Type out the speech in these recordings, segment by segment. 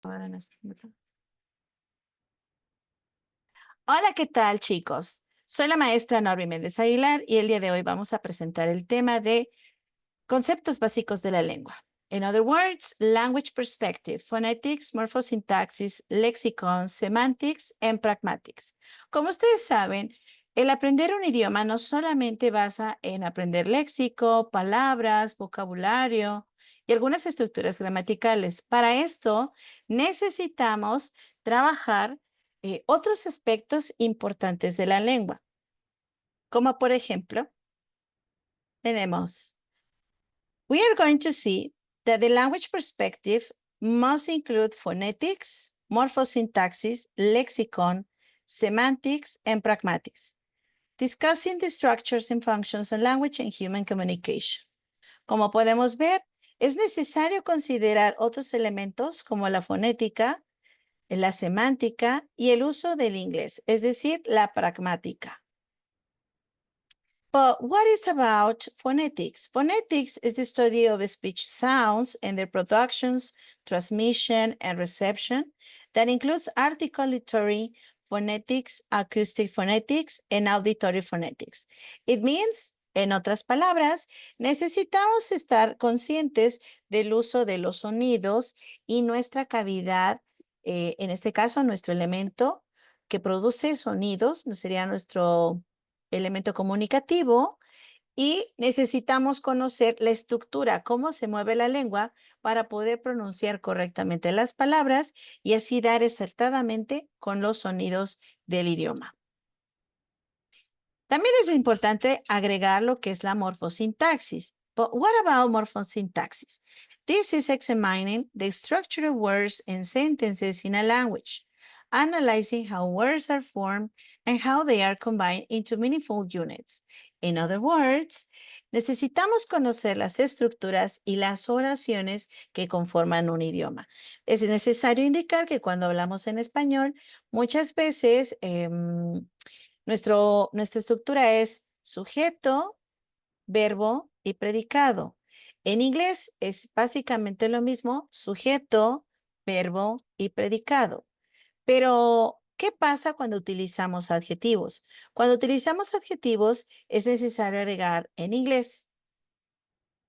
Ahora no sé. Hola, ¿qué tal, chicos? Soy la maestra Norby Méndez Aguilar y el día de hoy vamos a presentar el tema de conceptos básicos de la lengua. In other words, language perspective, phonetics, morphosyntactics, lexicon, semantics and pragmatics. Como ustedes saben, el aprender un idioma no solamente basa en aprender léxico, palabras, vocabulario y algunas estructuras gramaticales. Para esto necesitamos trabajar otros aspectos importantes de la lengua, como por ejemplo, tenemos we are going to see that the language perspective must include phonetics, morphosyntactics, lexicon, semantics, and pragmatics, discussing the structures and functions of language and human communication. Como podemos ver, es necesario considerar otros elementos como la fonética, la semántica y el uso del inglés, es decir, la pragmática. But what is about phonetics? Phonetics is the study of speech sounds and their productions, transmission, and reception that includes articulatory phonetics, acoustic phonetics, and auditory phonetics. It means, en otras palabras, necesitamos estar conscientes del uso de los sonidos y nuestra cavidad, en este caso, nuestro elemento que produce sonidos, sería nuestro elemento comunicativo, y necesitamos conocer la estructura, cómo se mueve la lengua para poder pronunciar correctamente las palabras y así dar acertadamente con los sonidos del idioma. También es importante agregar lo que es la morfosintaxis. But what about morfosintaxis? This is examining the structure of words and sentences in a language, analyzing how words are formed and how they are combined into meaningful units. In other words, necesitamos conocer las estructuras y las oraciones que conforman un idioma. Es necesario indicar que cuando hablamos en español, muchas veces nuestra estructura es sujeto, verbo y predicado. En inglés es básicamente lo mismo, sujeto, verbo y predicado. Pero, ¿qué pasa cuando utilizamos adjetivos? Cuando utilizamos adjetivos es necesario agregar en inglés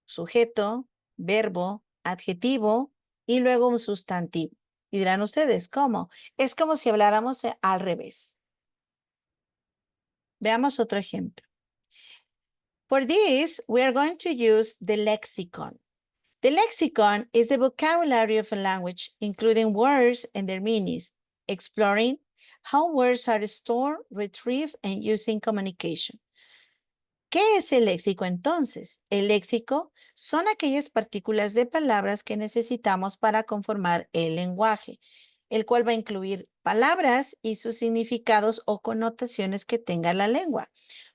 sujeto, verbo, adjetivo y luego un sustantivo. Y dirán ustedes, ¿cómo? Es como si habláramos al revés. Veamos otro ejemplo. For this, we are going to use the lexicon. The lexicon is the vocabulary of a language, including words and their meanings, exploring how words are stored, retrieved, and used in communication. ¿Qué es el léxico entonces? El léxico son aquellas partículas de palabras que necesitamos para conformar el lenguaje, el cual va a incluir palabras y sus significados o connotaciones que tenga la lengua.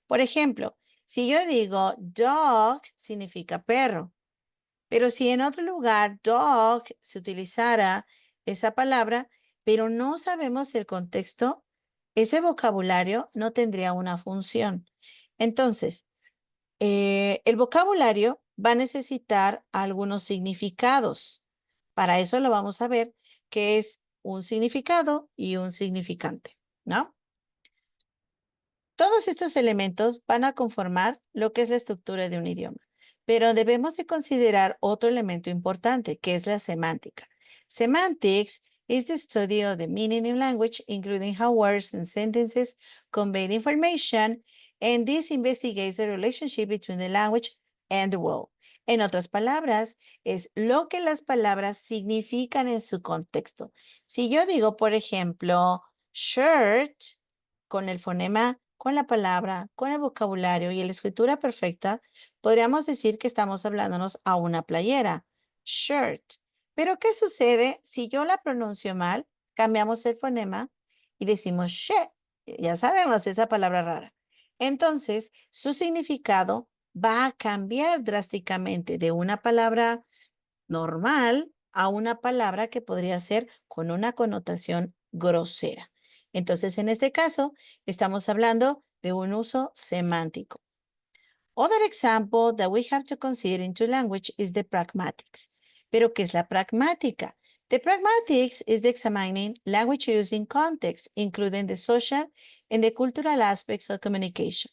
Por ejemplo, si yo digo dog, significa perro, pero si en otro lugar dog se utilizara esa palabra, pero no sabemos el contexto, ese vocabulario no tendría una función. Entonces, el vocabulario va a necesitar algunos significados. Para eso lo vamos a ver, que es un significado y un significante, ¿no? Todos estos elementos van a conformar lo que es la estructura de un idioma, pero debemos de considerar otro elemento importante, que es la semántica. Semantics is the study of the meaning in language, including how words and sentences convey information, and this investigates the relationship between the language and the world. En otras palabras, es lo que las palabras significan en su contexto. Si yo digo, por ejemplo, shirt, con el fonema, con la palabra, con el vocabulario y la escritura perfecta, podríamos decir que estamos hablándonos a una playera, shirt. Pero, ¿qué sucede si yo la pronuncio mal? Cambiamos el fonema y decimos she. Ya sabemos esa palabra rara. Entonces, su significado va a cambiar drásticamente de una palabra normal a una palabra que podría ser con una connotación grosera. Entonces, en este caso, estamos hablando de un uso semántico. Other example that we have to consider into language is the pragmatics. Pero, ¿qué es la pragmática? The pragmatics is the examining language use in context, including the social and the cultural aspects of communication,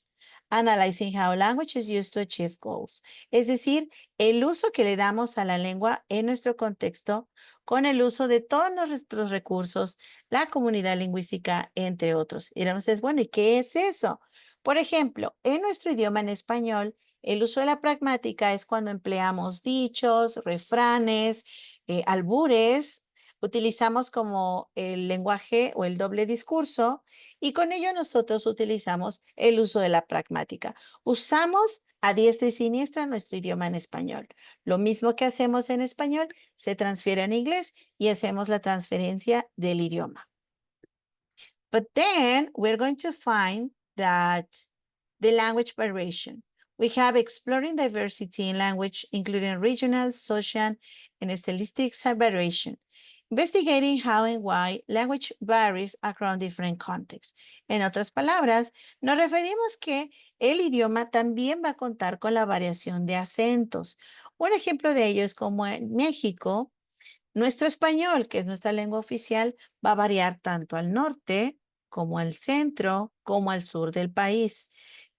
analyzing how language is used to achieve goals. Es decir, el uso que le damos a la lengua en nuestro contexto con el uso de todos nuestros recursos, la comunidad lingüística, entre otros. Y entonces, bueno, ¿y qué es eso? Por ejemplo, en nuestro idioma en español, el uso de la pragmática es cuando empleamos dichos, refranes, albures, utilizamos como el lenguaje o el doble discurso y con ello nosotros utilizamos el uso de la pragmática. Usamos a diestra y siniestra nuestro idioma en español. Lo mismo que hacemos en español se transfiere en inglés y hacemos la transferencia del idioma. But then we're going to find that the language variation. We have exploring diversity in language, including regional, social, and stylistic variation. Investigating how and why language varies across different contexts. En otras palabras, nos referimos que el idioma también va a contar con la variación de acentos. Un ejemplo de ello es como en México, nuestro español, que es nuestra lengua oficial, va a variar tanto al norte como al centro, como al sur del país.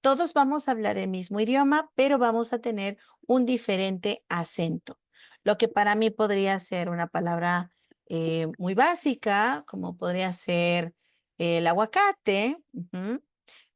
Todos vamos a hablar el mismo idioma, pero vamos a tener un diferente acento. Lo que para mí podría ser una palabra muy básica, como podría ser el aguacate.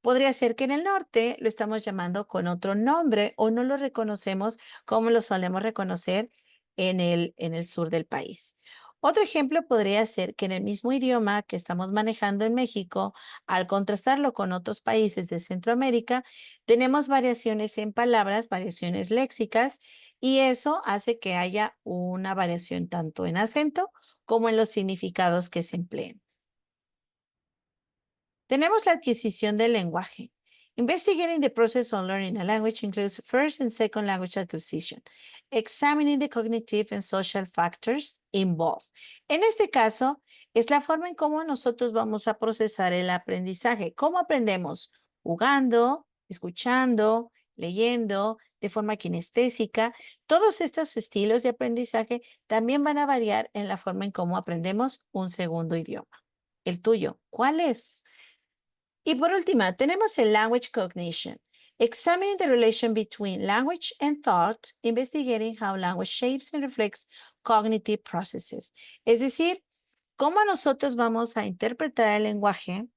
Podría ser que en el norte lo estamos llamando con otro nombre o no lo reconocemos como lo solemos reconocer en el sur del país. Otro ejemplo podría ser que en el mismo idioma que estamos manejando en México, al contrastarlo con otros países de Centroamérica, tenemos variaciones en palabras, variaciones léxicas, y eso hace que haya una variación tanto en acento como en los significados que se empleen. Tenemos la adquisición del lenguaje. Investigating the process of learning a language includes first and second language acquisition. Examining the cognitive and social factors involved. En este caso, es la forma en cómo nosotros vamos a procesar el aprendizaje. ¿Cómo aprendemos? Jugando, escuchando, leyendo, de forma kinestésica. Todos estos estilos de aprendizaje también van a variar en la forma en cómo aprendemos un segundo idioma. El tuyo, ¿cuál es? Y por última, tenemos el language cognition. Examining the relation between language and thought, investigating how language shapes and reflects cognitive processes. Es decir, cómo nosotros vamos a interpretar el lenguaje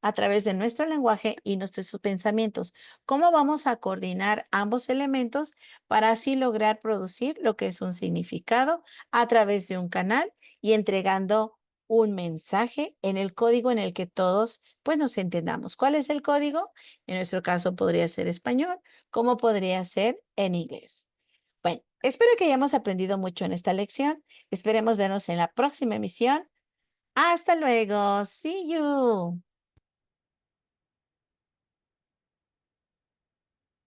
a través de nuestro lenguaje y nuestros pensamientos. Cómo vamos a coordinar ambos elementos para así lograr producir lo que es un significado a través de un canal y entregando un mensaje en el código en el que todos pues nos entendamos. ¿Cuál es el código? En nuestro caso podría ser español, como podría ser en inglés. Bueno, espero que hayamos aprendido mucho en esta lección. Esperemos vernos en la próxima emisión. Hasta luego. See you.